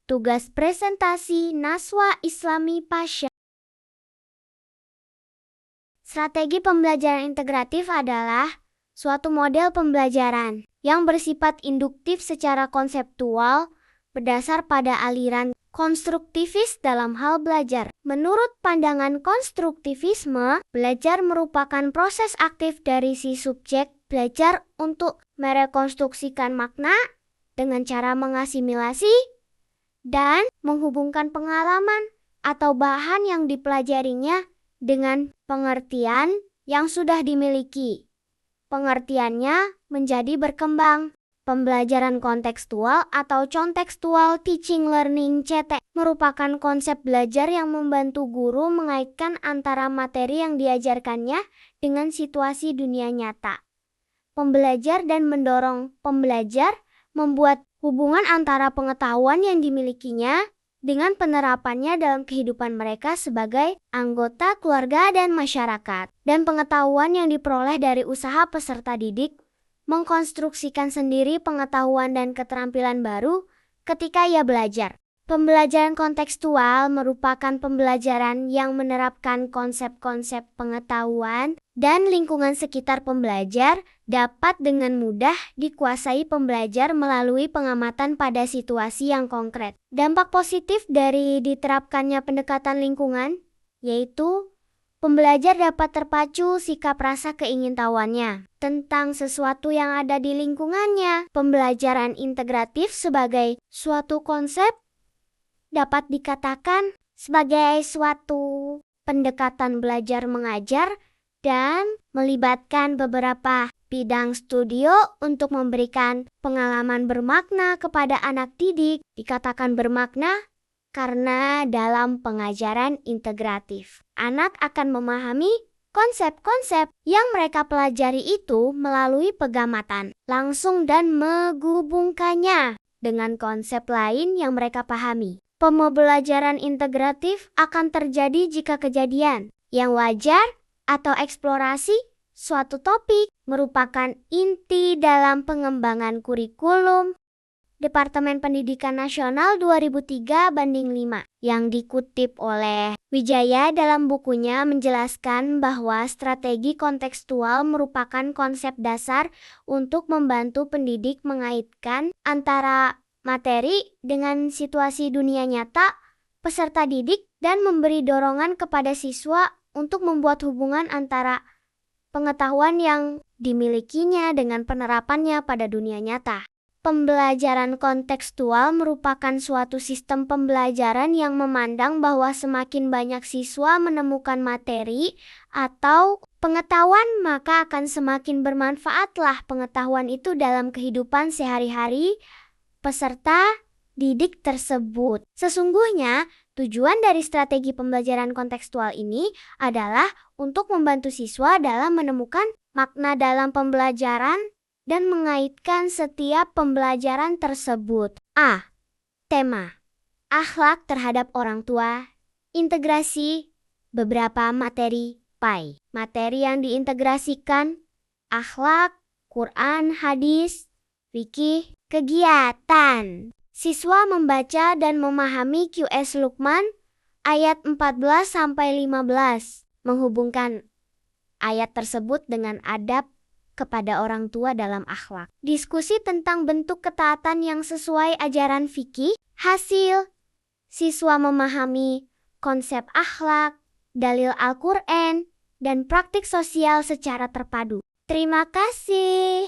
Tugas presentasi Naswa Islami Pasha. Strategi pembelajaran integratif adalah suatu model pembelajaran yang bersifat induktif secara konseptual berdasar pada aliran konstruktivis dalam hal belajar. Menurut pandangan konstruktivisme, belajar merupakan proses aktif dari si subjek belajar untuk merekonstruksikan makna dengan cara mengasimilasi dan menghubungkan pengalaman atau bahan yang dipelajarinya dengan pengertian yang sudah dimiliki. Pengertiannya menjadi berkembang. Pembelajaran kontekstual atau contekstual teaching learning (CT) merupakan konsep belajar yang membantu guru mengaitkan antara materi yang diajarkannya dengan situasi dunia nyata. Pembelajar dan mendorong pembelajar membuat hubungan antara pengetahuan yang dimilikinya dengan penerapannya dalam kehidupan mereka sebagai anggota keluarga dan masyarakat. Dan pengetahuan yang diperoleh dari usaha peserta didik mengkonstruksikan sendiri pengetahuan dan keterampilan baru ketika ia belajar. Pembelajaran kontekstual merupakan pembelajaran yang menerapkan konsep-konsep pengetahuan dan lingkungan sekitar pembelajar dapat dengan mudah dikuasai pembelajar melalui pengamatan pada situasi yang konkret. Dampak positif dari diterapkannya pendekatan lingkungan, yaitu pembelajar dapat terpacu sikap rasa keingintahuannya tentang sesuatu yang ada di lingkungannya. Pembelajaran integratif sebagai suatu konsep dapat dikatakan sebagai suatu pendekatan belajar mengajar dan melibatkan beberapa bidang studio untuk memberikan pengalaman bermakna kepada anak didik. Dikatakan bermakna karena dalam pengajaran integratif, anak akan memahami konsep-konsep yang mereka pelajari itu melalui pengamatan langsung dan menghubungkannya dengan konsep lain yang mereka pahami. Pembelajaran integratif akan terjadi jika kejadian yang wajar atau eksplorasi suatu topik merupakan inti dalam pengembangan kurikulum. Departemen Pendidikan Nasional 2003/5 yang dikutip oleh Wijaya dalam bukunya menjelaskan bahwa strategi kontekstual merupakan konsep dasar untuk membantu pendidik mengaitkan antara materi dengan situasi dunia nyata peserta didik dan memberi dorongan kepada siswa untuk membuat hubungan antara pengetahuan yang dimilikinya dengan penerapannya pada dunia nyata. Pembelajaran kontekstual merupakan suatu sistem pembelajaran yang memandang bahwa semakin banyak siswa menemukan materi atau pengetahuan, maka akan semakin bermanfaatlah pengetahuan itu dalam kehidupan sehari-hari peserta didik tersebut. Sesungguhnya, tujuan dari strategi pembelajaran kontekstual ini adalah untuk membantu siswa dalam menemukan makna dalam pembelajaran dan mengaitkan setiap pembelajaran tersebut. A. Tema: akhlak terhadap orang tua. Integrasi beberapa materi PAI. Materi yang diintegrasikan: akhlak, Quran, hadis, fikih, kegiatan. Siswa membaca dan memahami QS Luqman ayat 14-15, menghubungkan ayat tersebut dengan adab kepada orang tua dalam akhlak. Diskusi tentang bentuk ketaatan yang sesuai ajaran fikih. Hasil: siswa memahami konsep akhlak, dalil Al-Quran, dan praktik sosial secara terpadu. Terima kasih.